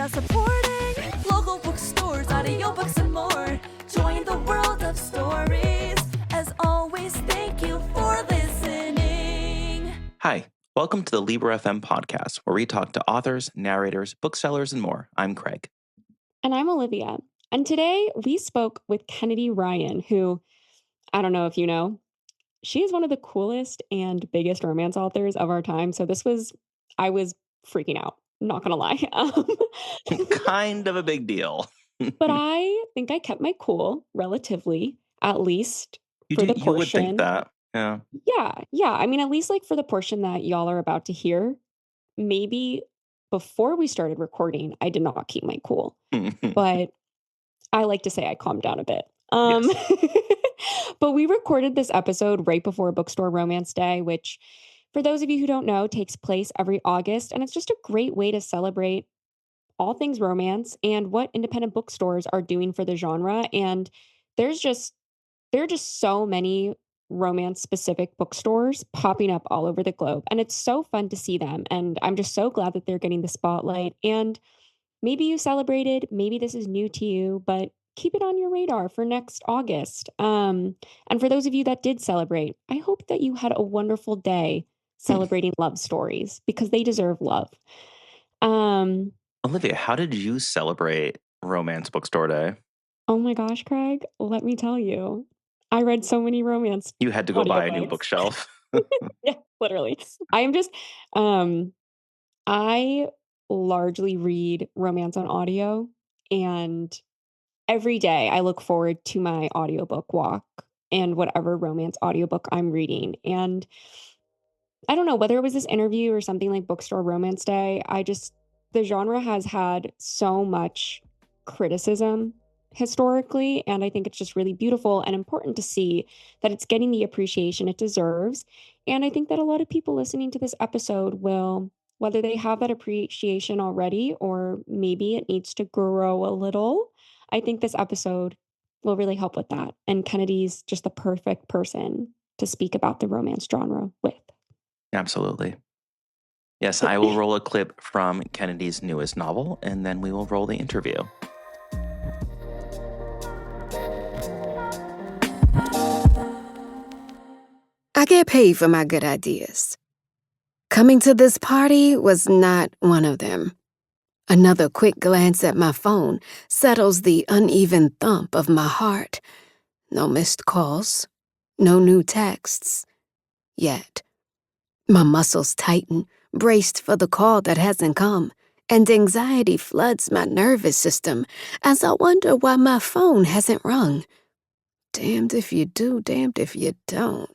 are supporting local bookstores, audiobooks, and more. Join the world of stories. As always, thank you for listening. Hi, welcome to the Libro.fm podcast, where we talk to authors, narrators, booksellers, and more. I'm Craig. And I'm Olivia. And today we spoke with Kennedy Ryan, who, I don't know if you know, she is one of the coolest and biggest romance authors of our time. So I was freaking out, not gonna lie. Kind of a big deal. But I think I kept my cool relatively, at least for the portion. You would think that, yeah. Yeah. I mean, at least like for the portion that y'all are about to hear, maybe before we started recording, I did not keep my cool. But I like to say I calmed down a bit. Yes. But we recorded this episode right before Bookstore Romance Day, which, for those of you who don't know, takes place every August. And it's just a great way to celebrate all things romance and what independent bookstores are doing for the genre. And there are just so many romance specific bookstores popping up all over the globe. And it's so fun to see them. And I'm just so glad that they're getting the spotlight. And maybe you celebrated, maybe this is new to you, but keep it on your radar for next August. And for those of you that did celebrate, I hope that you had a wonderful day celebrating love stories because they deserve love. Olivia, how did you celebrate Romance Bookstore Day? Oh my gosh, Craig, let me tell you. I read so many romance. You had to go buy a new bookshelf. Yeah, literally. I largely read romance on audio, and every day I look forward to my audiobook walk and whatever romance audiobook I'm reading. And I don't know whether it was this interview or something like Bookstore Romance Day. The genre has had so much criticism historically. And I think it's just really beautiful and important to see that it's getting the appreciation it deserves. And I think that a lot of people listening to this episode will, whether they have that appreciation already or maybe it needs to grow a little, I think this episode will really help with that. And Kennedy's just the perfect person to speak about the romance genre with. Absolutely. Yes, I will roll a clip from Kennedy's newest novel, and then we will roll the interview. I get paid for my good ideas. Coming to this party was not one of them. Another quick glance at my phone settles the uneven thump of my heart. No missed calls, no new texts. Yet. My muscles tighten, braced for the call that hasn't come, and anxiety floods my nervous system as I wonder why my phone hasn't rung. Damned if you do, damned if you don't.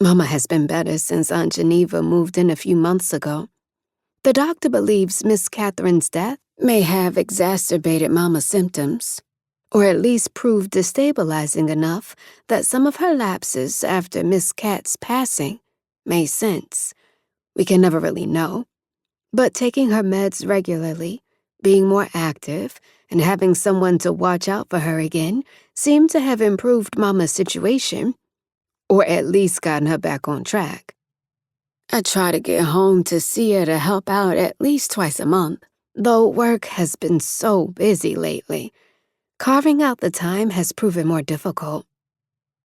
Mama has been better since Aunt Geneva moved in a few months ago. The doctor believes Miss Catherine's death may have exacerbated Mama's symptoms, or at least proved destabilizing enough that some of her lapses after Miss Cat's passing made sense. We can never really know. But taking her meds regularly, being more active, and having someone to watch out for her again seemed to have improved Mama's situation, or at least gotten her back on track. I try to get home to see her to help out at least twice a month, though work has been so busy lately. Carving out the time has proven more difficult.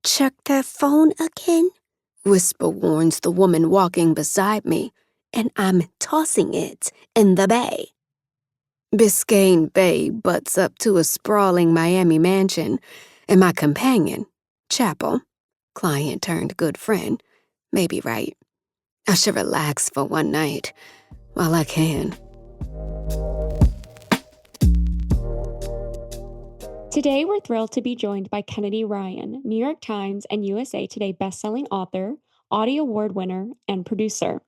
"Check that phone again?" whisper warns the woman walking beside me, and I'm tossing it in the bay. Biscayne Bay butts up to a sprawling Miami mansion, and my companion, Chapel, client turned good friend, may be right. I should relax for one night while I can. Today, we're thrilled to be joined by Kennedy Ryan, New York Times and USA Today bestselling author, Audio Award winner, and producer.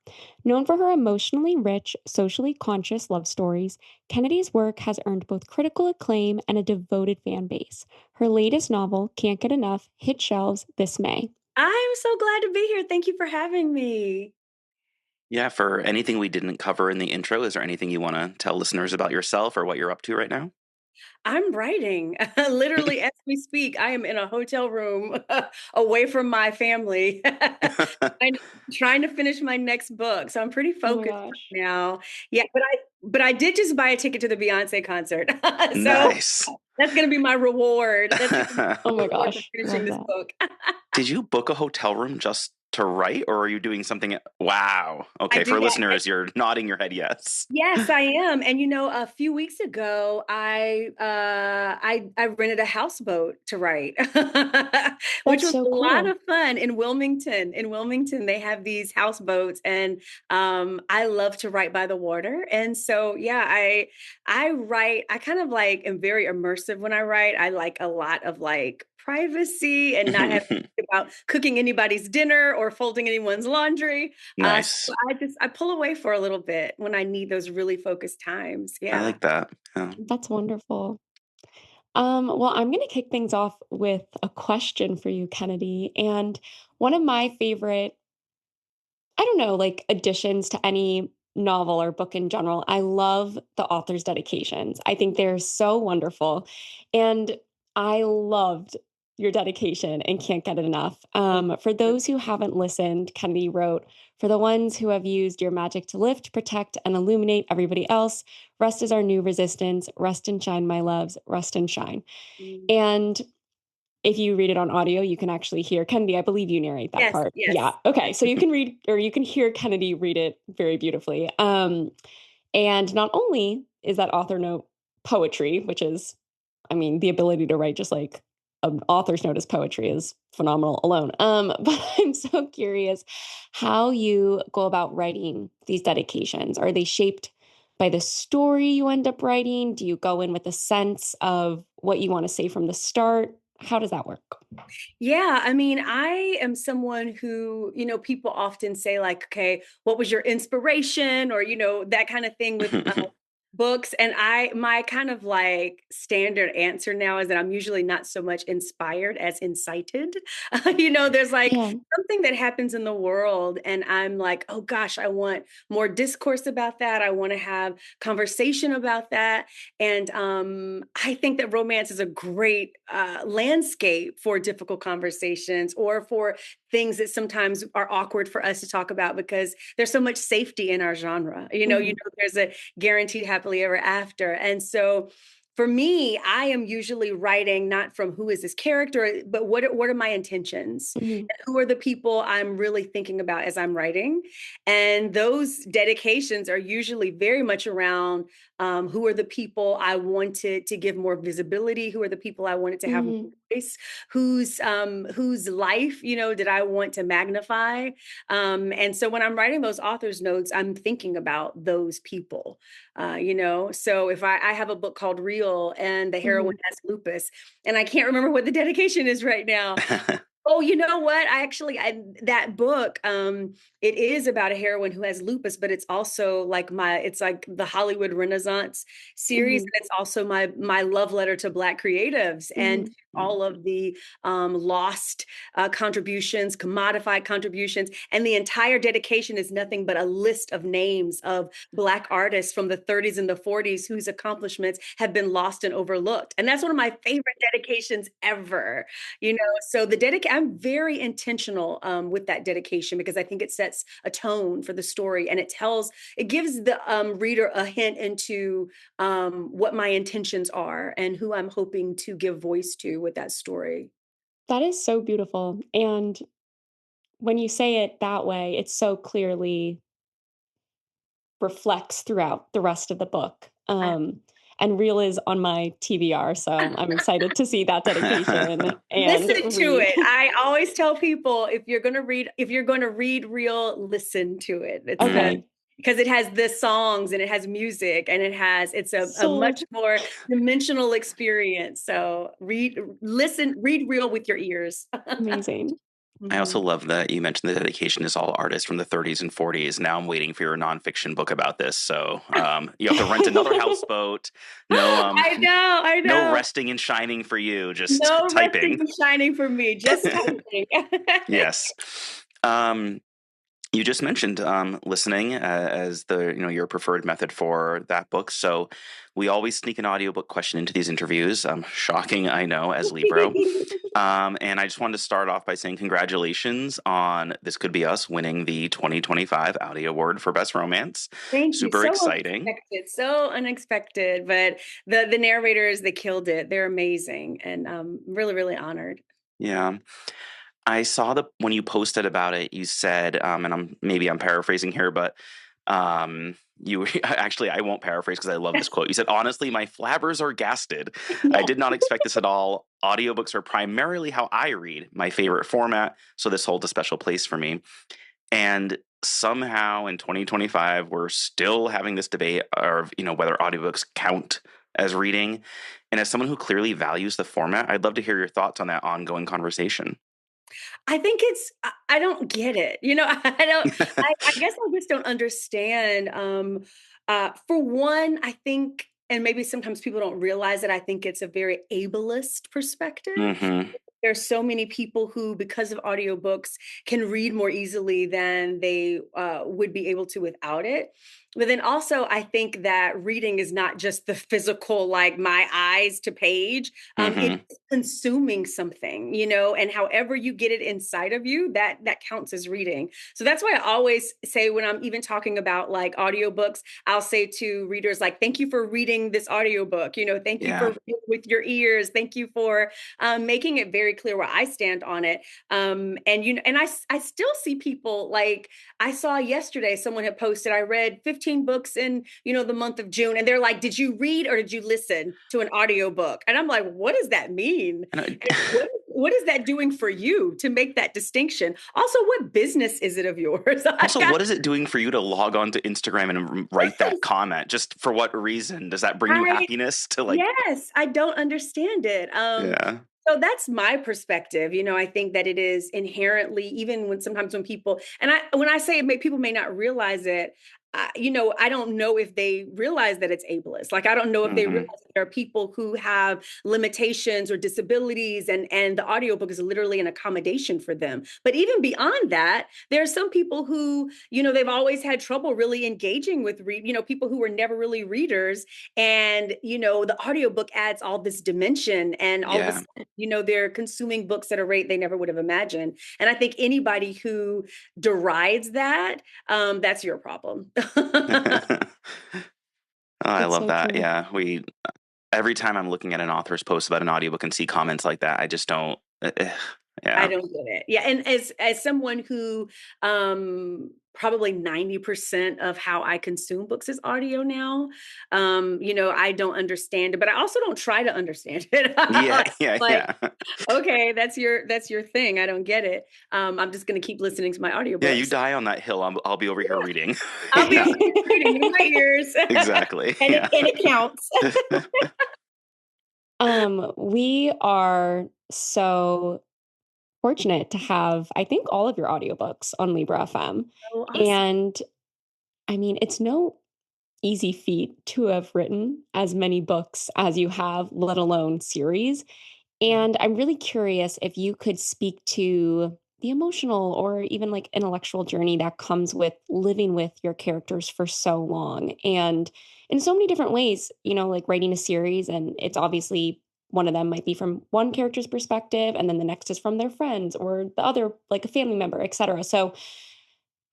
Known for her emotionally rich, socially conscious love stories, Kennedy's work has earned both critical acclaim and a devoted fan base. Her latest novel, Can't Get Enough, hit shelves this May. I'm so glad to be here. Thank you for having me. Yeah, for anything we didn't cover in the intro, is there anything you want to tell listeners about yourself or what you're up to right now? I'm writing. Literally as we speak, I am in a hotel room away from my family, trying trying to finish my next book. So I'm pretty Oh my focused gosh. right now. Yeah, but I did just buy a ticket to the Beyonce concert. So Nice. that's gonna be my reward. That's gonna be my Oh my reward for gosh. finishing Love this that. book. Did you book a hotel room just to write, or are you doing something? Wow. I Okay, do for that. listeners, you're nodding your head yes. Yes, I am. And a few weeks ago, I rented a houseboat to write, which That's was so a lot cool. of fun in Wilmington. In Wilmington, they have these houseboats, and I love to write by the water. And so, yeah, I write. I kind of like am very immersive when I write. I like a lot of like privacy and not having to think about cooking anybody's dinner or folding anyone's laundry. So Nice. I pull away for a little bit when I need those really focused times. I Yeah. like that. Yeah. That's wonderful. Well, I'm going to kick things off with a question for you, Kennedy. And one of my favorite, I don't know, like additions to any novel or book in general, I love the author's dedications. I think they're so wonderful. And I loved your dedication and can't get it enough. For those who haven't listened, Kennedy wrote, "For the ones who have used your magic to lift, protect, and illuminate everybody else, rest is our new resistance. Rest and shine, my loves, rest and shine." Mm. And if you read it on audio, you can actually hear Kennedy. I believe you narrate that Yes, part. Yeah. yes. Okay. So you can read or you can hear Kennedy read it very beautifully. And not only is that author note poetry, which is, I mean, the ability to write just like an author's note is poetry is phenomenal alone. But I'm so curious how you go about writing these dedications. Are they shaped by the story you end up writing? Do you go in with a sense of what you want to say from the start? How does that work? Yeah, I mean, I am someone who, people often say, like, okay, what was your inspiration? Or, that kind of thing with books. And my kind of like standard answer now is that I'm usually not so much inspired as incited. There's like Yeah. something that happens in the world, and I'm like, oh gosh, I want more discourse about that. I want to have conversation about that. And I think that romance is a great landscape for difficult conversations or for things that sometimes are awkward for us to talk about because there's so much safety in our genre. Mhm. There's a guaranteed happily ever after. And so for me, I am usually writing not from who is this character, but what are my intentions? Mhm. And who are the people I'm really thinking about as I'm writing? And those dedications are usually very much around who are the people I wanted to give more visibility, who are the people I wanted to have more Mhm. voice, whose life, did I want to magnify? And so when I'm writing those author's notes, I'm thinking about those people. So if I have a book called Real and the heroine Mhm. has lupus, and I can't remember what the dedication is right now. Oh, you know what? That book, it is about a heroine who has lupus, but it's also like it's like the Hollywood Renaissance series, Mhm. and it's also my love letter to Black creatives and Mhm. to all of the lost contributions, commodified contributions, and the entire dedication is nothing but a list of names of Black artists from the 30s and the 40s whose accomplishments have been lost and overlooked, and that's one of my favorite dedications ever. So I'm very intentional with that dedication because I think it sets a tone for the story and it gives the reader a hint into what my intentions are and who I'm hoping to give voice to with that story. That is so beautiful. And when you say it that way, it so clearly reflects throughout the rest of the book. And Real is on my TBR, so I'm excited to see that dedication and Listen to read. it. I always tell people if you're going to read Real, listen to it. Mhm. Because it has the songs and it has music and it's a much Sold. more dimensional experience. So read Real with your ears. Amazing. I also Mhm. love that you mentioned the dedication is all artists from the 30s and 40s. Now I'm waiting for your nonfiction book about this. So you have to rent another houseboat. No, I no know. resting and shining for you. Just No resting typing. and shining for me, just typing. Yes. Um, You just mentioned listening as the your preferred method for that book. So we always sneak an audiobook question into these interviews. Shocking, I know, as Libro. And I just wanted to start off by saying congratulations on This Could Be Us winning the 2025 Audi Award for Best Romance. Thank you. Super So exciting. unexpected, so unexpected. But the narrators, they killed it. They're amazing, and really, really honored. Yeah. I saw when you posted about it, you said, and I'm paraphrasing here, but you actually, I won't paraphrase because I love this quote. You said, honestly, my flabbers are gasted. I did not expect this at all. Audiobooks are primarily how I read, my favorite format. So this holds a special place for me. And somehow in 2025, we're still having this debate of, whether audiobooks count as reading. And as someone who clearly values the format, I'd love to hear your thoughts on that ongoing conversation. I think I don't get it. I guess I just don't understand. For one, I think, and maybe sometimes people don't realize it, I think it's a very ableist perspective. Mm-hmm. There's so many people who, because of audiobooks, can read more easily than they would be able to without it. But then also, I think that reading is not just the physical, like my eyes to page. Mm-hmm. It's consuming something, and however you get it inside of you, that counts as reading. So that's why I always say, when I'm even talking about like audiobooks, I'll say to readers, like, thank you for reading this audiobook. Thank you Yeah. for reading with your ears. Thank you for making it very clear where I stand on it. And I still see people, like, I saw yesterday someone had posted, I read 15 books in, the month of June. And they're like, did you read or did you listen to an audiobook? And I'm like, what does that mean? And what is that doing for you to make that distinction? Also, what business is it of yours? Also, what is it doing for you to log on to Instagram and write that comment? Just for what reason? Does that bring you happiness to Yes, I don't understand it. Yeah. So that's my perspective. I think that it is inherently, even when sometimes when people, and when I say people may not realize it, I don't know if they realize that it's ableist. Like, I don't know if they realize Mm-hmm. that there are people who have limitations or disabilities, and the audiobook is literally an accommodation for them. But even beyond that, there are some people who, they've always had trouble really engaging with people who were never really readers. And, the audiobook adds all this dimension, and all of a Yeah. sudden, they're consuming books at a rate they never would have imagined. And I think anybody who derides that, that's your problem. Oh, I It's love so that. true. Yeah. Every time I'm looking at an author's post about an audiobook and see comments like that, I just don't. I Yeah. don't get it. Yeah, and as someone who probably 90% of how I consume books is audio now, I don't understand it, but I also don't try to understand it. Yeah. Yeah. Like, Yeah. okay, that's your thing. I don't get it. I'm just going to keep listening to my Yeah. You audiobooks. die on that hill. I'll be over here reading. I'll be Yeah. reading in my ears. Exactly. and Yeah. it counts. We are so fortunate to have, I think, all of your audiobooks on Libro.fm. Oh, awesome. And I mean, it's no easy feat to have written as many books as you have, let alone series. And I'm really curious if you could speak to the emotional or even like intellectual journey that comes with living with your characters for so long. And in so many different ways, like writing a series, and it's obviously one of them might be from one character's perspective, and then the next is from their friends or the other, like a family member, etc. So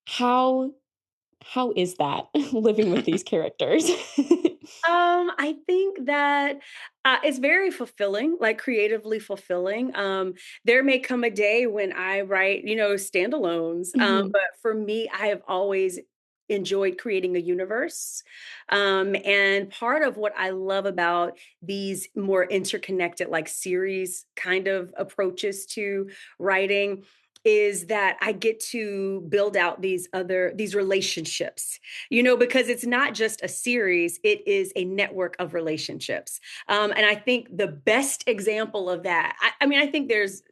how how is that living with these characters? I think that it's very fulfilling, like creatively fulfilling. There may come a day when I write, standalones. Mhm. But for me, I have always enjoyed creating a universe. And part of what I love about these more interconnected, like series kind of approaches to writing, is that I get to build out these relationships, because it's not just a series, it is a network of relationships. And I think the best example of that, I mean, I think there's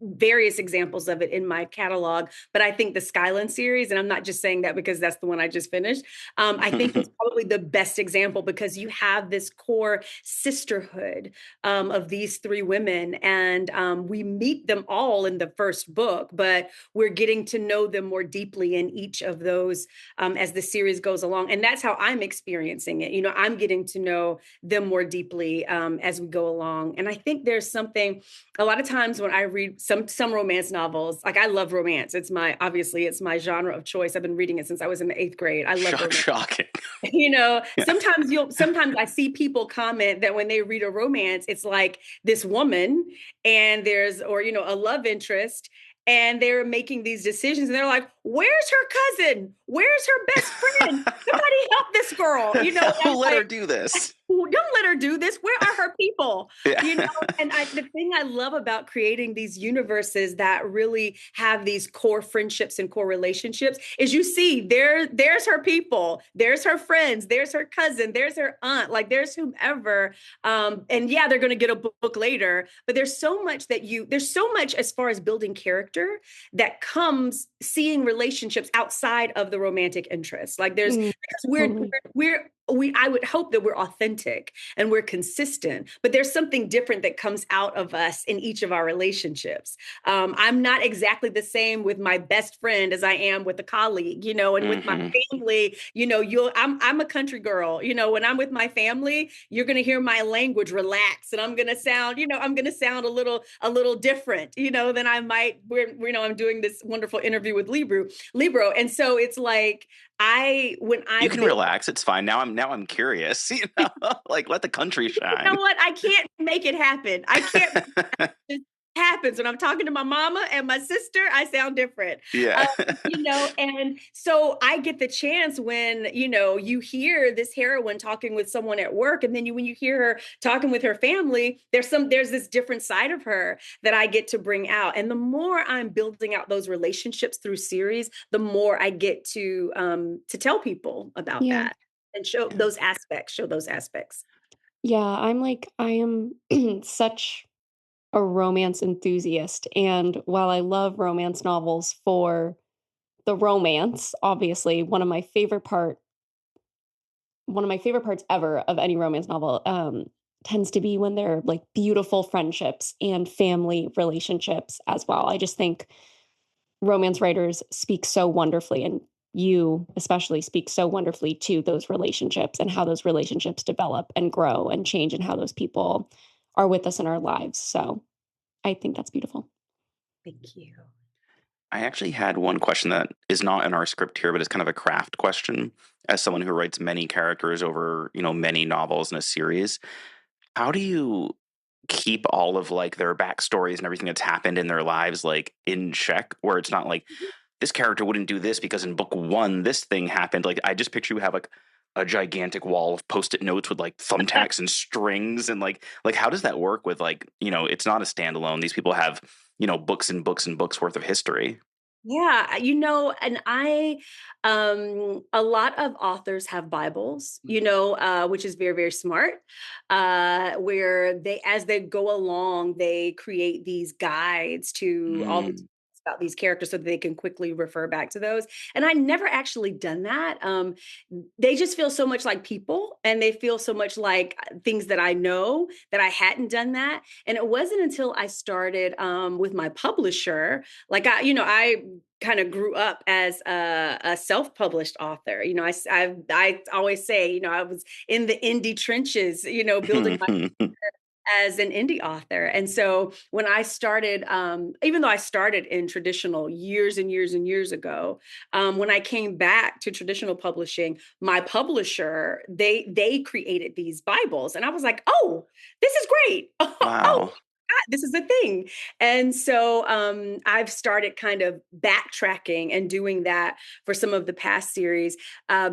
various examples of it in my catalog, but I think the Skyland series, and I'm not just saying that because that's the one I just finished, I think it's probably the best example because you have this core sisterhood of these three women, and we meet them all in the first book, but we're getting to know them more deeply in each of those as the series goes along. And that's how I'm experiencing it. I'm getting to know them more deeply as we go along. And I think there's something, a lot of times when I read some romance novels, like I love romance. Obviously it's my genre of choice. I've been reading it since I was in the 8th grade. I love romance. Shocking. Yeah. Sometimes I see people comment that when they read a romance, it's like this woman and a love interest, and they're making these decisions and they're like, where's her cousin? Where's her best friend? Somebody help this girl. Don't let her do this. Don't let her do this. Where are her people? Yeah. And the thing I love about creating these universes that really have these core friendships and core relationships is you see there's her people, there's her friends, there's her cousin, there's her aunt, like there's whomever. And yeah, they're going to get a book later, but there's so much as far as building character that comes seeing relationships outside of the romantic interest. Like because I would hope that we're authentic and we're consistent, but there's something different that comes out of us in each of our relationships. I'm not exactly the same with my best friend as I am with a colleague, and with my family, I'm a country girl, when I'm with my family, you're going to hear my language relax and I'm going to sound a little different, than I might, I'm doing this wonderful interview with Libro. And so it's like, you can relax. It's fine. Now I'm curious, like let the country shine. You know what? I can't make it happen. I can't. It happens when I'm talking to my mama and my sister, I sound different. Yeah. And so I get the chance when, you hear this heroine talking with someone at work. And then when you hear her talking with her family, there's this different side of her that I get to bring out. And the more I'm building out those relationships through series, the more I get to tell people about that and show those aspects. Yeah, I am such a romance enthusiast. And while I love romance novels for the romance, obviously, one of my favorite parts ever of any romance novel tends to be when they're like beautiful friendships and family relationships as well. I just think romance writers speak so wonderfully, and you especially speak so wonderfully to those relationships and how those relationships develop and grow and change and how those people are with us in our lives. So I think that's beautiful. Thank you. I actually had one question that is not in our script here, but it's kind of a craft question. As someone who writes many characters over, many novels in a series, how do you keep all of like their backstories and everything that's happened in their lives like in check, where it's not like this character wouldn't do this because in book 1 this thing happened? Like I just picture you have like a gigantic wall of post-it notes with like thumbtacks and strings, and like how does that work with like, it's not a standalone. These people have, books and books and books worth of history. Yeah, and a lot of authors have Bibles, which is very, very smart, where as they go along, they create these guides to all the about these characters so that they can quickly refer back to those. And I never actually done that. They just feel so much like people, and they feel so much like things that I know that I hadn't done that. And it wasn't until I started with my publisher, like I kind of grew up as a self-published author. I always say, I was in the indie trenches, building my as an indie author. And so when I started, even though I started in traditional years and years and years ago, when I came back to traditional publishing, my publisher, they created these Bibles. And I was like, oh, this is great. Wow. This is a thing. And so I've started kind of backtracking and doing that for some of the past series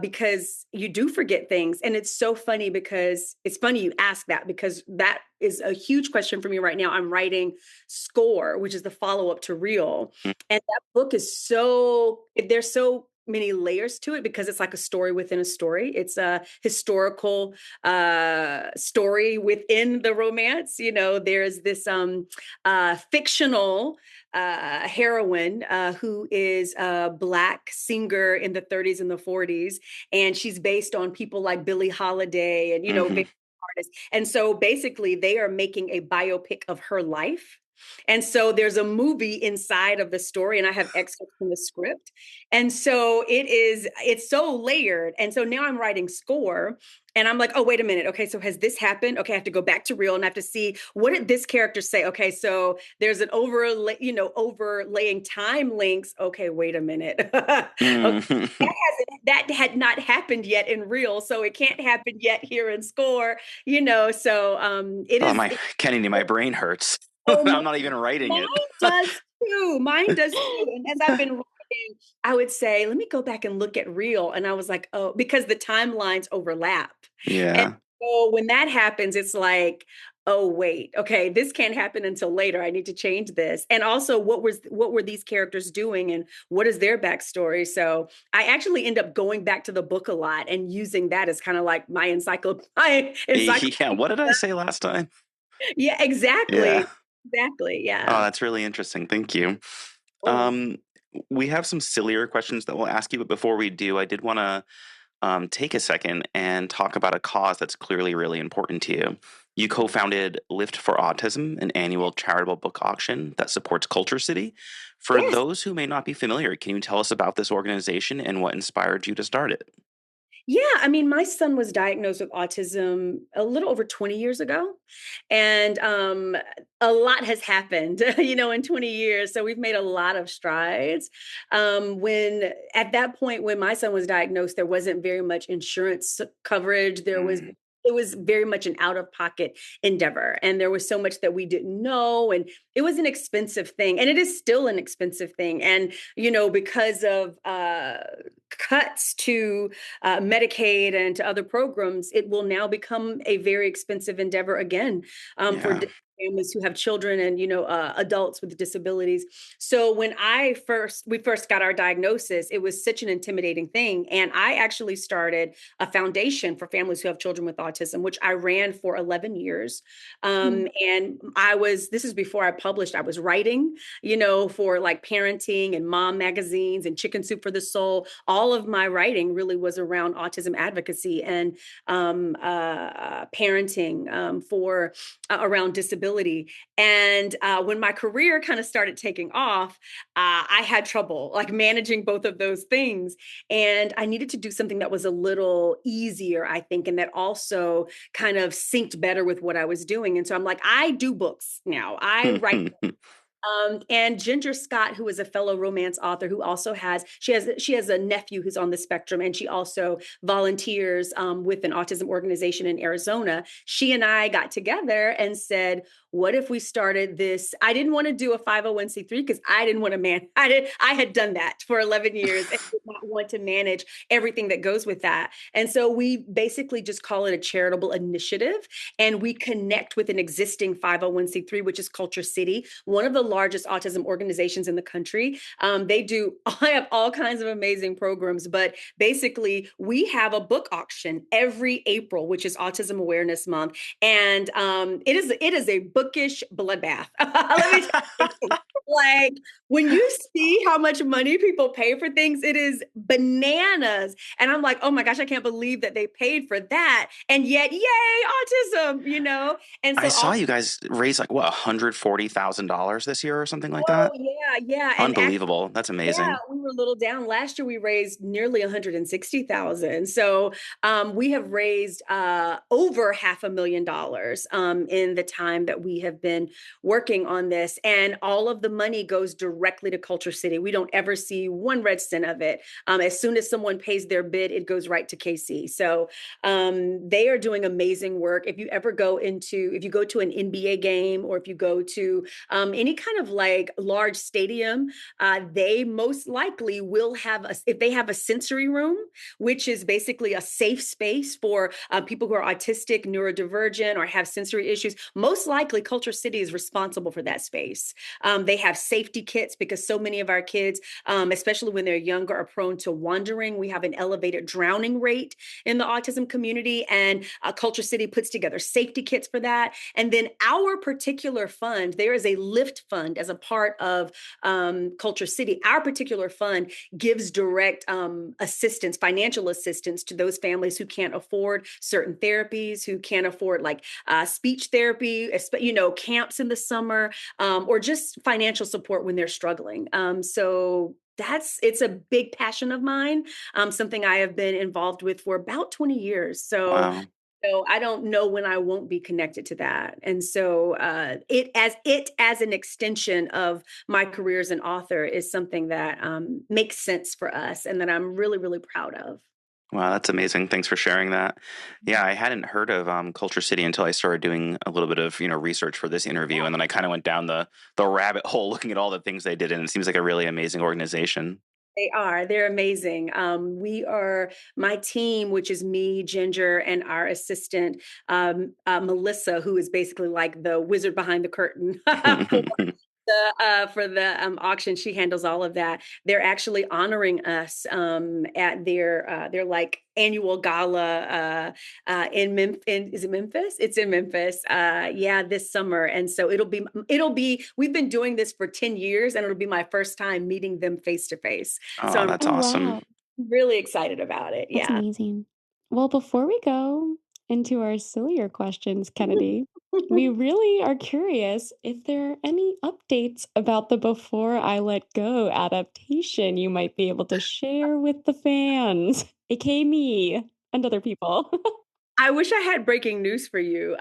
because you do forget things. And it's so funny because it's funny you ask that, because that is a huge question for me right now. I'm writing Score, which is the follow-up to Real. And that book is there's so many layers to it because it's like a story within a story. It's a historical story within the romance. You know, there's this fictional heroine who is a Black singer in the 30s and the 40s, and she's based on people like Billie Holiday and, you know, Hmm. famous artists. And so basically they are making a biopic of her life. And so there's a movie inside of the story, and I have excerpts from the script. And so it's so layered. And so now I'm writing score, and I'm like, oh, wait a minute. Okay, so has this happened? Okay, I have to go back to real and I have to see, what did this character say? Okay, so there's an overlaying time links. Okay, wait a minute. Okay, that had not happened yet in real, so it can't happen yet here in score. So it Oh, is. my Kennedy, my brain hurts. Oh, I'm not even writing mine it. does too. Mine does too. And as I've been writing, I would say, let me go back and look at real. And I was like, oh, because the timelines overlap. And Yeah. so when that happens, it's like, oh, wait, okay, this can't happen until later. I need to change this. And also, what were these characters doing and what is their backstory? So I actually end up going back to the book a lot and using that as kind of like my encyclopedia. Yeah. What did I say last time? Yeah, Yeah. exactly. Exactly. Oh, Yeah. that's really interesting. Thank you. Oh. Um, we have some sillier questions that we'll ask you, but before we do, I did want to take a second and talk about a cause that's clearly really important to you. You co-founded Lift for Autism, an annual charitable book auction that supports Culture City. For Yes. those who may not be familiar, can you tell us about this organization and what inspired you to start it? Yeah, I mean, my son was diagnosed with autism a little over 20 years ago. And a lot has happened, in 20 years. So we've made a lot of strides. When at that point, when my son was diagnosed, there wasn't very much insurance coverage. Mm, It was very much an out of pocket endeavor. And there was so much that we didn't know. And it was an expensive thing. And it is still an expensive thing. And, because of cuts to Medicaid and to other programs, it will now become a very expensive endeavor again for yeah. families who have children and adults with disabilities. So when we first got our diagnosis, it was such an intimidating thing, and I actually started a foundation for families who have children with autism, which I ran for 11 years. And this is before I published. I was writing, for like parenting and mom magazines and Chicken Soup for the Soul. All of my writing really was around autism advocacy and parenting for around disability. And when my career kind of started taking off, I had trouble like managing both of those things. And I needed to do something that was a little easier, I think, and that also kind of synced better with what I was doing. And so I'm like, I do books now. I write. And Ginger Scott, who is a fellow romance author, who also she has a nephew who's on the spectrum, and she also volunteers with an autism organization in Arizona. She and I got together and said, "What if we started this?" I didn't want to do a 501c3 because I didn't want to I had done that for 11 years and did not want to manage everything that goes with that. And so we basically just call it a charitable initiative, and we connect with an existing 501c3, which is Culture City, one of the largest autism organizations in the country. I have all kinds of amazing programs, but basically we have a book auction every April, which is Autism Awareness Month. And it is a bookish bloodbath. Let me tell you. Like when you see how much money people pay for things, it is bananas. And I'm like, oh my gosh, I can't believe that they paid for that. And yet, yay, autism. And I so saw you guys raise like what, $140,000 this year or something like oh that. yeah. And Unbelievable. That's yeah, amazing. we were a little down. Last year we raised nearly 160,000. So we have raised over $500,000 in the time that we have been working on this. And all of the money goes directly to Culture City. We don't ever see one red cent of it. As soon as someone pays their bid, it goes right to KC. So they are doing amazing work. If you go to an NBA game, or if you go to any kind of like large stadium, they most likely will if they have a sensory room, which is basically a safe space for people who are autistic, neurodivergent, or have sensory issues. Most likely Culture City is responsible for that space. They have safety kits because so many of our kids, especially when they're younger, are prone to wandering. We have an elevated drowning rate in the autism community, and Culture City puts together safety kits for that. And then our particular fund, there is a lift fund as a part of Culture City. Our particular fund gives direct assistance, financial assistance to those families who can't afford certain therapies, who can't afford like speech therapy, camps in the summer, or just financial support when they're struggling. So it's a big passion of mine, something I have been involved with for about 20 years. Wow. So I don't know when I won't be connected to that. And so it as an extension of my career as an author is something that makes sense for us and that I'm really, really proud of. Wow, that's amazing. Thanks for sharing that. Yeah, I hadn't heard of Culture City until I started doing a little bit of research for this interview, and then I kind of went down the rabbit hole looking at all the things they did, and it seems like a really amazing organization. They're amazing. We are my team, which is me, Ginger, and our assistant, Melissa, who is basically like the wizard behind the curtain for the auction. She handles all of that. They're actually honoring us at their like annual gala in Memphis. Is it Memphis? It's in Memphis. This summer. And so it'll be. We've been doing this for 10 years, and it'll be my first time meeting them face to face. Oh, So that's I'm awesome. wow. really excited about it. That's Yeah. amazing. Well, before we go into our sillier questions, Kennedy, we really are curious if there are any updates about the Before I Let Go adaptation you might be able to share with the fans, aka me and other people. I wish I had breaking news for you.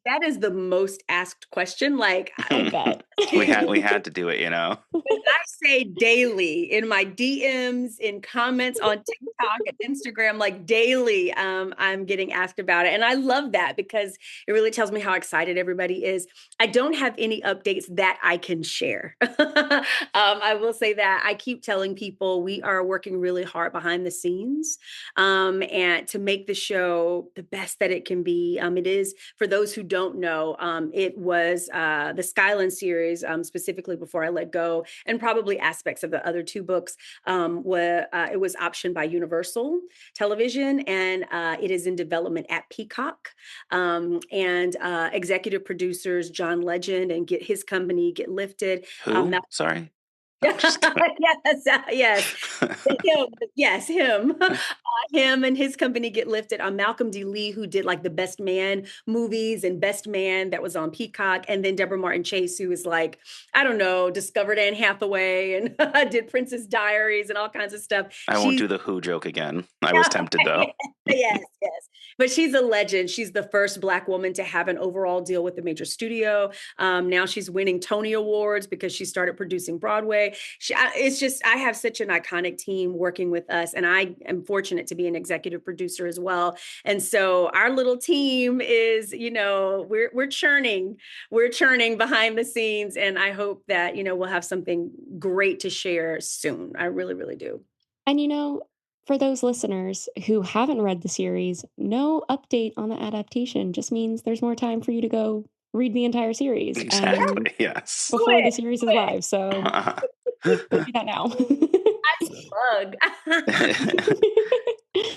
That is the most asked question. Like I bet. we had to do it, I say daily in my DMs, in comments on TikTok and Instagram, like daily, I'm getting asked about it. And I love that because it really tells me how excited everybody is. I don't have any updates that I can share. I will say that I keep telling people we are working really hard behind the scenes and to make the show the best that it can be. It is, for those who don't know, it was the Skyland series, specifically Before I Let Go, and probably aspects of the other two books. It was optioned by Universal Television, and it is in development at Peacock. And executive producers John Legend and his company Get Lifted. Who? Sorry. Yes. Yes, him. Him and his company Get Lifted. Malcolm D. Lee, who did like the Best Man movies and Best Man that was on Peacock. And then Deborah Martin Chase, who is like, I don't know, discovered Anne Hathaway and did Princess Diaries and all kinds of stuff. I won't do the Who joke again. I was tempted though. Yes. But she's a legend. She's the first Black woman to have an overall deal with a major studio. Now she's winning Tony Awards because she started producing Broadway. I have such an iconic team working with us, and I am fortunate to be an executive producer as well. And so our little team is, we're churning behind the scenes, and I hope that, we'll have something great to share soon. I really, really do. And for those listeners who haven't read the series, no update on the adaptation just means there's more time for you to go read the entire series. Exactly. Yes. Before the series is live. So do that now.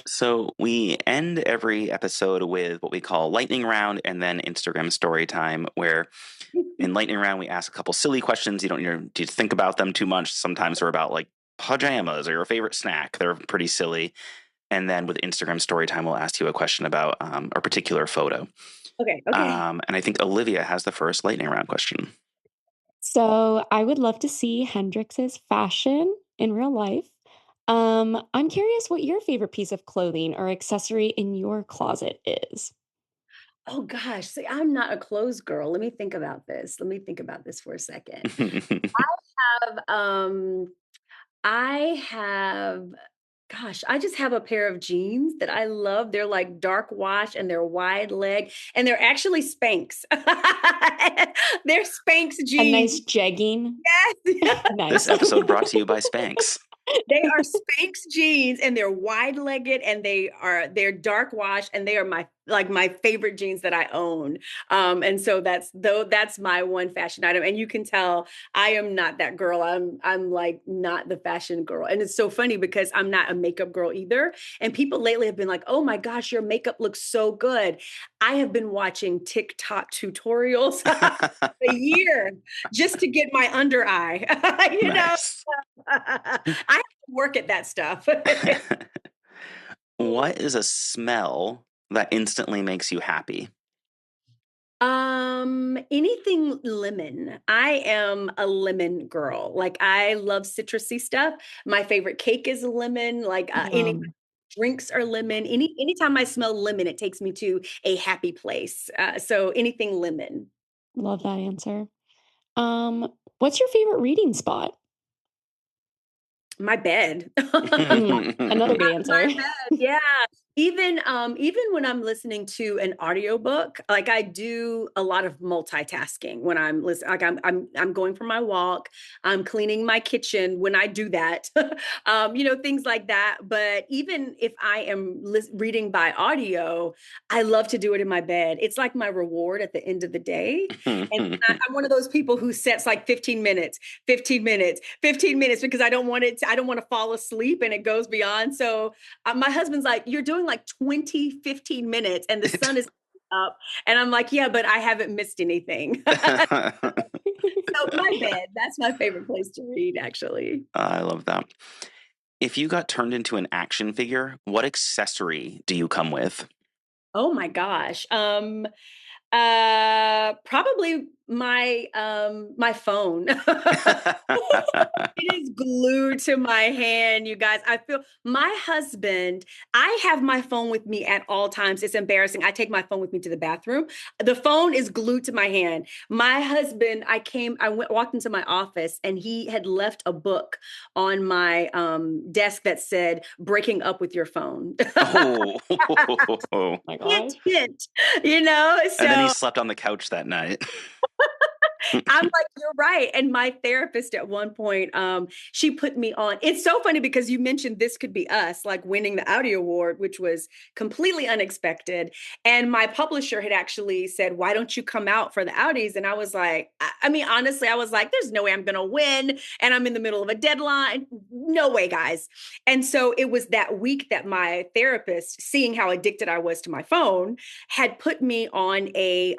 So we end every episode with what we call lightning round and then Instagram story time, where in lightning round, we ask a couple silly questions. You don't need to think about them too much. Sometimes they're about like pajamas or your favorite snack. They're pretty silly. And then with Instagram story time, we'll ask you a question about a particular photo. Okay. And I think Olivia has the first lightning round question. So I would love to see Hendrix's fashion in real life. I'm curious what your favorite piece of clothing or accessory in your closet is. Oh gosh, see, I'm not a clothes girl. Let me think about this for a second. I just have a pair of jeans that I love. They're like dark wash and they're wide leg and they're actually Spanx. They're Spanx jeans. A nice jegging. Yes. Nice. This episode brought to you by Spanx. They are Spanx jeans, and they're wide-legged, and they're dark wash, and they are my favorite jeans that I own. And so that's my one fashion item. And you can tell I am not that girl. I'm like not the fashion girl. And it's so funny because I'm not a makeup girl either. And people lately have been like, "Oh my gosh, your makeup looks so good." I have been watching TikTok tutorials a year just to get my under eye. Nice. I have to work at that stuff. What is a smell that instantly makes you happy? Anything lemon. I am a lemon girl. Like I love citrusy stuff. My favorite cake is lemon. Like any Yum. drinks are lemon. Anytime I smell lemon, it takes me to a happy place. So anything lemon. Love that answer. What's your favorite reading spot? My bed. Another good answer. My bed, yeah. Even when I'm listening to an audiobook, like I do a lot of multitasking when I'm listening. Like I'm going for my walk, I'm cleaning my kitchen when I do that, things like that. But even if I am reading by audio, I love to do it in my bed. It's like my reward at the end of the day. And I'm one of those people who sets like 15 minutes, 15 minutes, 15 minutes because I don't want to fall asleep and it goes beyond. So my husband's like, "You're doing like 20, 15 minutes and the sun is up." And I'm like, "Yeah, but I haven't missed anything." So my bed, that's my favorite place to read, actually. I love that. If you got turned into an action figure, what accessory do you come with? Oh my gosh. Probably my phone. It is glued to my hand, you guys. I feel my husband, I have my phone with me at all times. It's embarrassing. I take my phone with me to the bathroom. The phone is glued to my hand. My husband, walked into my office and he had left a book on my desk that said, "Breaking up with your phone." Oh. My Hint, gosh. hint, And then he so slept on the couch that night. I'm like, "You're right." And my therapist at one point, she put me on. It's so funny because you mentioned This Could Be Us, like winning the Audi Award, which was completely unexpected. And my publisher had actually said, "Why don't you come out for the Audis?" And I was like, I mean, honestly, I was like, "There's no way I'm going to win. And I'm in the middle of a deadline. No way, guys." And so it was that week that my therapist, seeing how addicted I was to my phone, had put me on a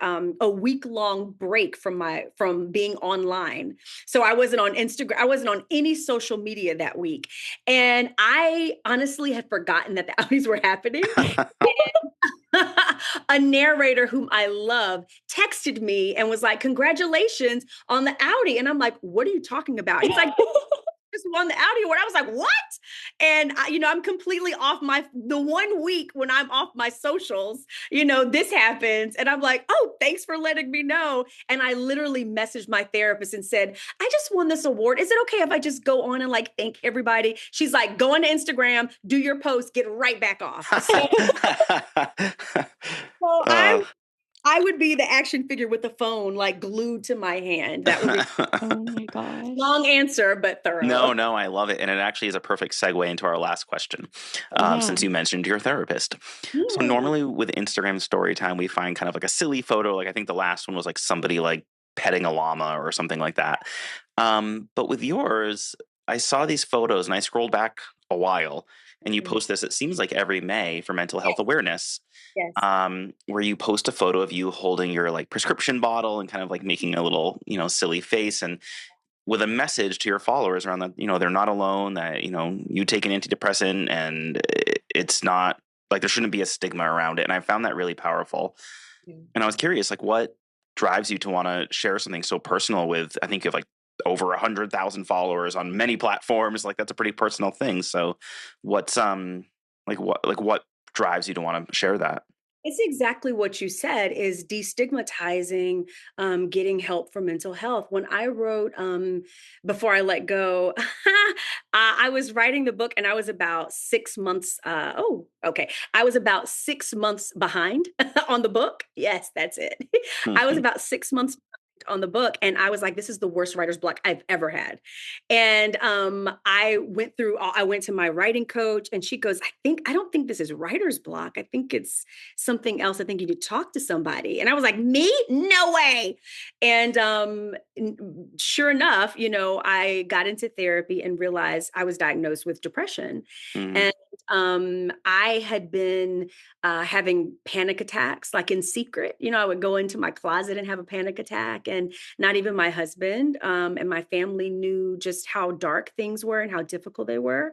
week-long break from being online. So I wasn't on Instagram, I wasn't on any social media that week. And I honestly had forgotten that the Audis were happening. A narrator whom I love texted me and was like, "Congratulations on the Audi." And I'm like, "What are you talking about?" He's like, "Just won the Audi Award." I was like, "What?" And I'm completely off the 1 week when I'm off my socials, this happens. And I'm like, "Oh, thanks for letting me know." And I literally messaged my therapist and said, "I just won this award. Is it okay if I just go on and like thank everybody?" She's like, "Go on to Instagram, do your post, get right back off." So Uh, I would be the action figure with the phone like glued to my hand. That would be Oh my gosh. long answer, but thorough. no, I love it. And it actually is a perfect segue into our last question, Yeah. since you mentioned your therapist. So Yeah. normally with Instagram story time, we find kind of like a silly photo. Like I think the last one was like somebody like petting a llama or something like that. But with yours, I saw these photos and I scrolled back a while and you post this, it seems like every May for mental health awareness, Yes. where you post a photo of you holding your like prescription bottle and kind of like making a little, silly face and with a message to your followers around that, they're not alone, that, you take an antidepressant and it's not like there shouldn't be a stigma around it. And I found that really powerful. And I was curious, like what drives you to want to share something so personal with, I think you have like over 100,000 followers on many platforms. Like that's a pretty personal thing. So what's, what drives you to want to share that? It's exactly what you said is destigmatizing getting help for mental health. When I wrote Before I Let Go, I was writing the book and I was about 6 months. I was about 6 months behind on the book. Yes, that's it. I was about 6 months on the book. And I was like, this is the worst writer's block I've ever had. And I went to my writing coach, and she goes, I don't think this is writer's block. I think it's something else. I think you need to talk to somebody. And I was like, me? No way. And sure enough, I got into therapy and realized I was diagnosed with depression. Mm. And I had been having panic attacks, like in secret. I would go into my closet and have a panic attack, and not even my husband and my family knew just how dark things were and how difficult they were.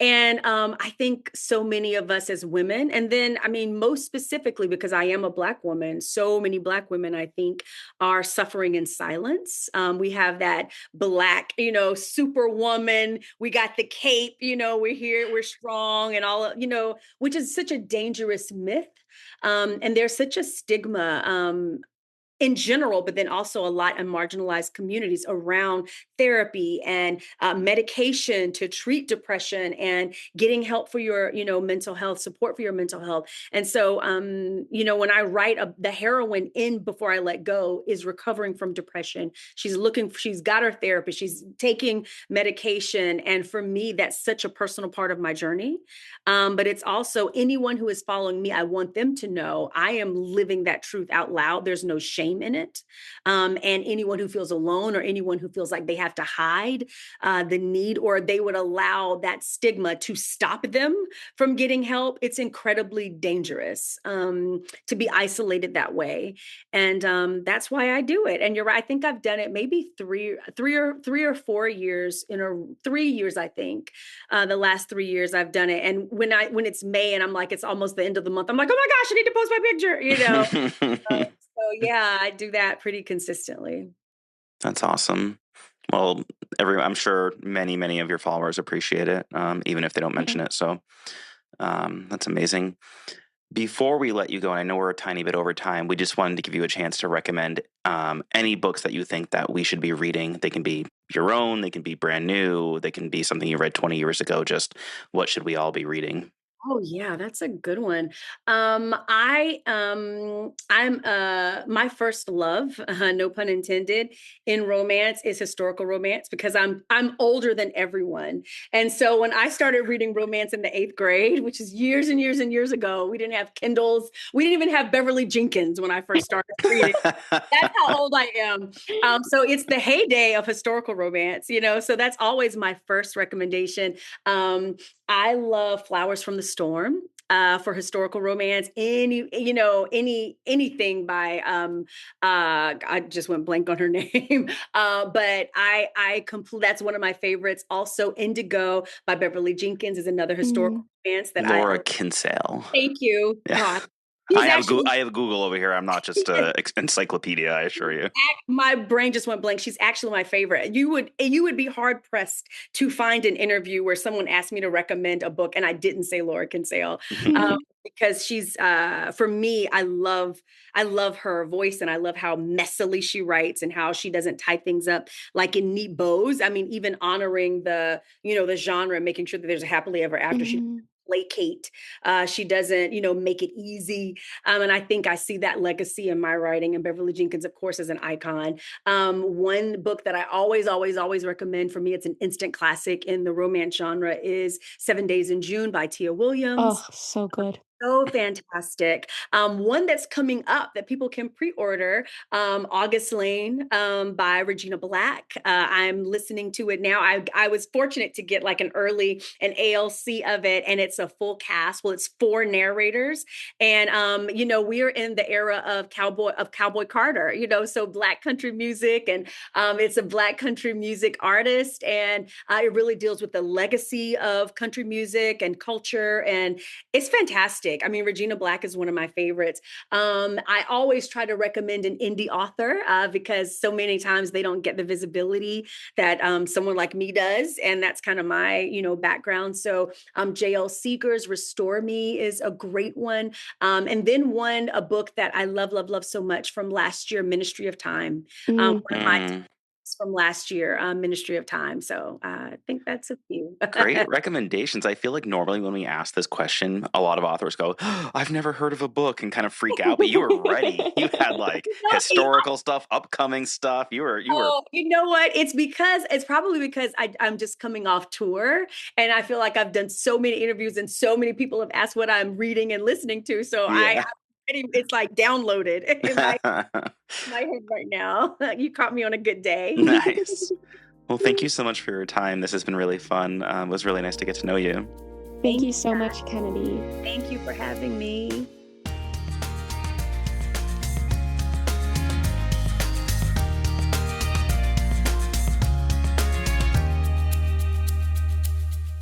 And I think so many of us as women, and then, most specifically because I am a Black woman, so many Black women, I think, are suffering in silence. We have that Black, superwoman. We got the cape, we're here, we're strong, and all, which is such a dangerous myth. And there's such a stigma in general, but then also a lot in marginalized communities around therapy and medication to treat depression and getting help for your, mental health, support for your mental health. And so, when I write the heroine in Before I Let Go is recovering from depression. She's got her therapist, she's taking medication. And for me, that's such a personal part of my journey. But it's also anyone who is following me, I want them to know I am living that truth out loud. There's no shame in it. And anyone who feels alone or anyone who feels like they have to hide the need, or they would allow that stigma to stop them from getting help, it's incredibly dangerous to be isolated that way. And that's why I do it. And you're right. I think I've done it maybe three or 4 years 3 years, I think. The last 3 years I've done it. And when it's May and I'm like, it's almost the end of the month, I'm like, oh my gosh, I need to post my picture, So yeah, I do that pretty consistently. That's awesome. Well, I'm sure many of your followers appreciate it, even if they don't mention it. So that's amazing. Before we let you go, and I know we're a tiny bit over time, we just wanted to give you a chance to recommend any books that you think that we should be reading. They can be your own, they can be brand new, they can be something you read 20 years ago. Just what should we all be reading? Oh yeah, that's a good one. I'm my first love, no pun intended, in romance is historical romance because I'm older than everyone. And so when I started reading romance in the 8th grade, which is years and years and years ago, we didn't have Kindles. We didn't even have Beverly Jenkins when I first started reading. That's how old I am. So it's the heyday of historical romance, so that's always my first recommendation. I love Flowers from the Storm for historical romance. Anything by I just went blank on her name. But that's one of my favorites. Also, Indigo by Beverly Jenkins is another historical romance that Laura Kinsale. Thank you. Yeah. God. I have Google over here. I'm not just an encyclopedia, I assure you. My brain just went blank. She's actually my favorite. You would be hard pressed to find an interview where someone asked me to recommend a book and I didn't say Laura Kinsale, because she's for me, I love her voice and I love how messily she writes and how she doesn't tie things up like in neat bows. Even honoring the genre, making sure that there's a happily ever after. She placate. She doesn't, make it easy. And I think I see that legacy in my writing. And Beverly Jenkins, of course, is an icon. One book that I always recommend, for me, it's an instant classic in the romance genre, is 7 Days in June by Tia Williams. Oh, so good. So fantastic. One that's coming up that people can pre-order, August Lane by Regina Black. I'm listening to it now. I was fortunate to get like an ALC of it, and it's a full cast. Well, it's 4 narrators. And, we're in the era of Cowboy Carter, so Black country music, and it's a Black country music artist. And it really deals with the legacy of country music and culture. And it's fantastic. Regina Black is one of my favorites. I always try to recommend an indie author because so many times they don't get the visibility that someone like me does. And that's kind of my, background. So J.L. Seeger's Restore Me is a great one. And then a book that I love so much from last year, Ministry of Time. One of my from last year, Ministry of Time. So I think that's a few. Great recommendations. I feel like normally when we ask this question, a lot of authors go, "Oh, I've never heard of a book," and kind of freak out, but you were ready. You had like historical stuff, upcoming stuff. You were Oh, you know what? It's probably because I'm just coming off tour, and I feel like I've done so many interviews and so many people have asked what I'm reading and listening to. So yeah. it's like downloaded in my head right now. You caught me on a good day. Nice. Well, thank you so much for your time. This has been really fun. It was really nice to get to know you. Thank you so much, Kennedy. Thank you for having me.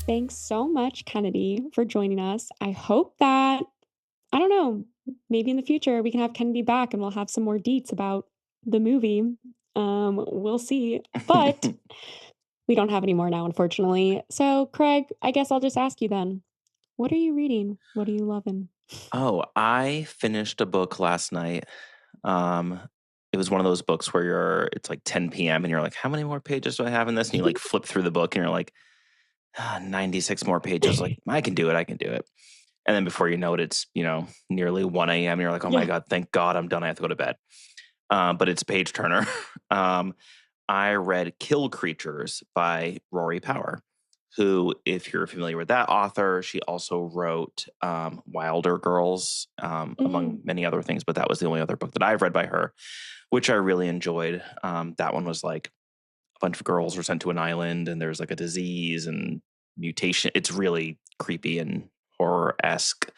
Thanks so much, Kennedy, for joining us. I hope that, I don't know, maybe in the future we can have Kennedy back and we'll have some more deets about the movie. We'll see. But we don't have any more now, unfortunately. So, Craig, I guess I'll just ask you then. What are you reading? What are you loving? Oh, I finished a book last night. It was one of those books where it's like 10 p.m. and you're like, how many more pages do I have in this? And you like flip through the book and you're like, 96 more pages. Like, I can do it. And then before you know it, it's, nearly 1 a.m. And you're like, oh my God, thank God I'm done. I have to go to bed. But it's a page turner. I read Kill Creatures by Rory Power, who, if you're familiar with that author, she also wrote Wilder Girls, among many other things. But that was the only other book that I've read by her, which I really enjoyed. That one was like a bunch of girls were sent to an island and there's like a disease and mutation. It's really creepy and horror-esque,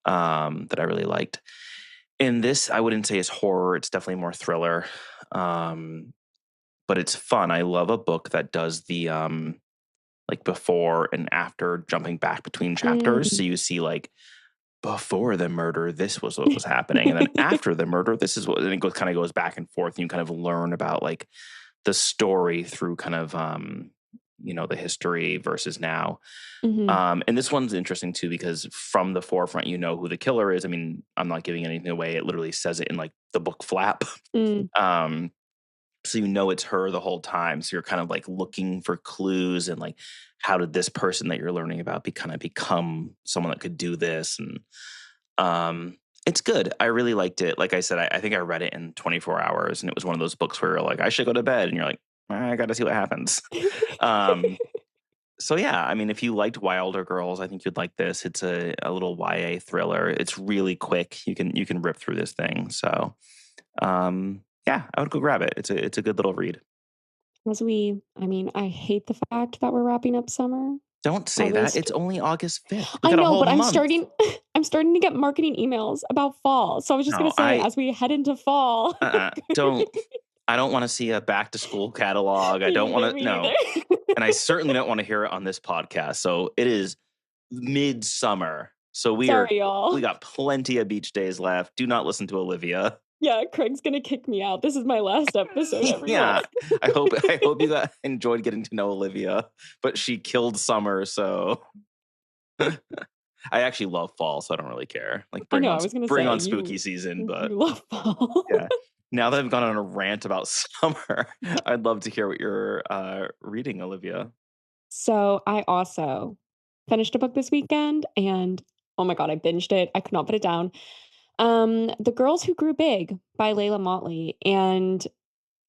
that I really liked. In this, I wouldn't say it's horror. It's definitely more thriller. But it's fun. I love a book that does the like before and after, jumping back between chapters. So you see like before the murder, this was what was happening. And then after the murder, this is what, and it kind of goes back and forth. And you kind of learn about like the story through kind of, the history versus now. And this one's interesting too, because from the forefront, who the killer is. I mean, I'm not giving anything away. It literally says it in like the book flap. So it's her the whole time. So you're kind of like looking for clues and like, how did this person that you're learning about become someone that could do this? And it's good. I really liked it. Like I said, I think I read it in 24 hours, and it was one of those books where you're like, I should go to bed, and you're like, I got to see what happens. So yeah, I mean, if you liked Wilder Girls, I think you'd like this. It's a little YA thriller. It's really quick. You can rip through this thing. So, yeah, I would go grab it. It's a good little read. I hate the fact that we're wrapping up summer. Don't say that. It's only August 5th. I know, but I'm starting to get marketing emails about fall. So I was just going to say, as we head into fall. I don't want to see a back to school catalog. I don't want to, no. And I certainly don't want to hear it on this podcast. So it is midsummer. So we got plenty of beach days left. Do not listen to Olivia. Yeah, Craig's gonna kick me out. This is my last episode, everyone. Yeah, I hope you enjoyed getting to know Olivia, but she killed summer, so I actually love fall, so I don't really care. Like, bring on spooky season, but you love fall. Yeah. Now that I've gone on a rant about summer, I'd love to hear what you're reading, Olivia. So I also finished a book this weekend, and oh my God, I binged it. I could not put it down. The Girls Who Grew Big by Layla Motley. And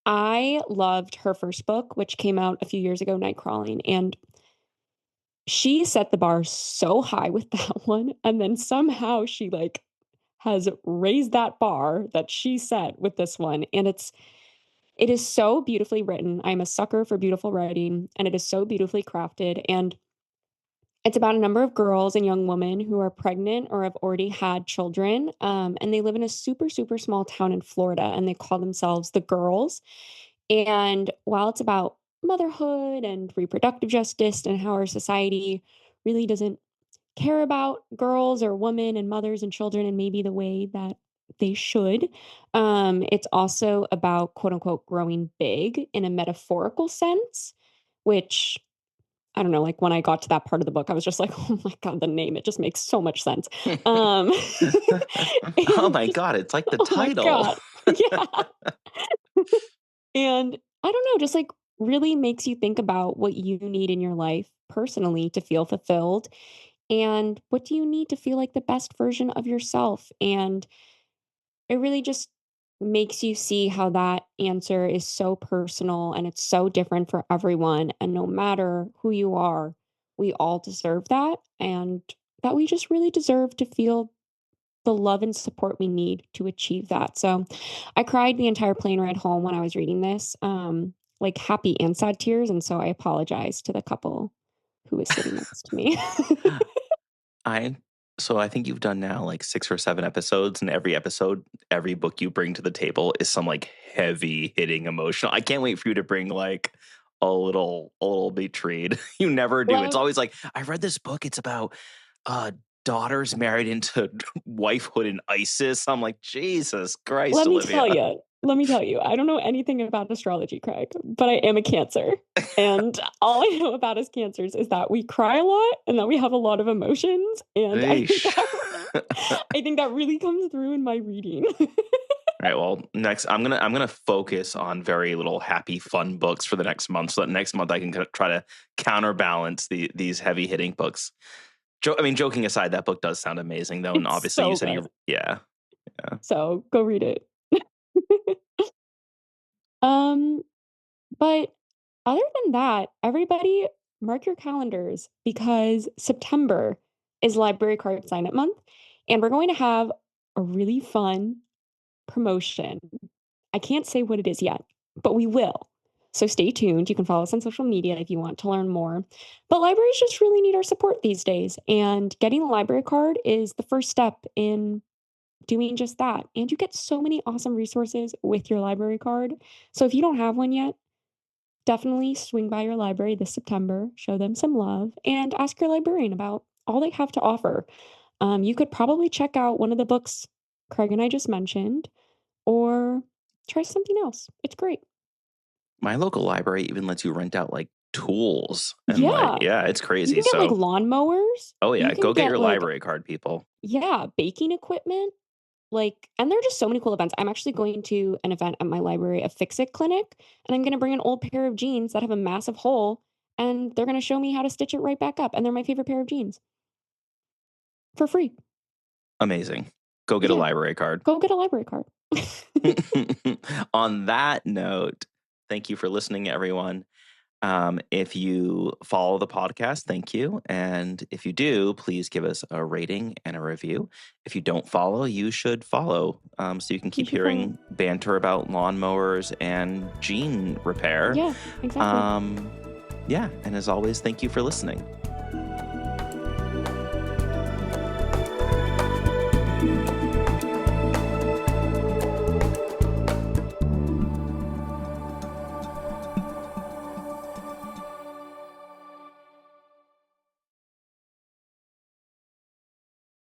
I loved her first book, which came out a few years ago, Nightcrawling. And she set the bar so high with that one. And then somehow she has raised that bar that she set with this one. And it is so beautifully written. I'm a sucker for beautiful writing, and it is so beautifully crafted. And it's about a number of girls and young women who are pregnant or have already had children. And they live in a super, super small town in Florida, and they call themselves the Girls. And while it's about motherhood and reproductive justice and how our society really doesn't care about girls or women and mothers and children in maybe the way that they should, it's also about, quote unquote, growing big in a metaphorical sense, which, I don't know, like when I got to that part of the book, I was just like, oh my God, the name, it just makes so much sense. Oh my God, it's like the title. Yeah. And I don't know, just like really makes you think about what you need in your life personally to feel fulfilled and what do you need to feel like the best version of yourself. And it really just makes you see how that answer is so personal and it's so different for everyone. And no matter who you are, we all deserve that. And that we just really deserve to feel the love and support we need to achieve that. So I cried the entire plane ride home when I was reading this, like happy and sad tears. And so I apologize to the couple who was sitting next to me. I so I think you've done now like 6 or 7 episodes, and every episode, every book you bring to the table is some like heavy hitting emotional. I can't wait for you to bring like a little bit read. You never do. It's Well, always like, I read this book. It's about uh daughters married into wifehood in ISIS. I'm like, Jesus Christ, let me Olivia. tell you, I don't know anything about astrology, Craig, but I am a Cancer. And all I know about as Cancers is that we cry a lot and that we have a lot of emotions. And Eesh. I think that really comes through in my reading. All right. Well, next I'm gonna focus on very little happy, fun books for the next month, so that next month I can kind of try to counterbalance these heavy hitting books. I mean, joking aside, that book does sound amazing, though, and It's obviously you so said good. yeah. So go read it. um, but other than that, everybody mark your calendars because September is Library Card Sign Up Month, and we're going to have a really fun promotion. I can't say what it is yet, but we will. So stay tuned. You can follow us on social media if you want to learn more. But libraries just really need our support these days, and getting a library card is the first step in doing just that. And you get so many awesome resources with your library card. So if you don't have one yet, definitely swing by your library this September, show them some love, and ask your librarian about all they have to offer. You could probably check out one of the books Craig and I just mentioned, or try something else. It's great. My local library even lets you rent out like tools and like, Yeah. yeah, it's You crazy. can get like So, lawnmowers. oh You yeah, can go get get your like, library card, people. yeah, baking equipment. Like, and there are just so many cool events. I'm actually going to an event at my library, a Fix It clinic, and I'm going to bring an old pair of jeans that have a massive hole, and they're going to show me how to stitch it right back up. And they're my favorite pair of jeans for free. Amazing. Go get a Yeah. library card. Go get a library card. On that note, thank you for listening, everyone. If you follow the podcast, thank you. And if you do, please give us a rating and a review. If you don't follow, you should follow, so you can keep should hearing banter about lawnmowers and jean repair. Yeah, exactly. Yeah. And as always, thank you for listening.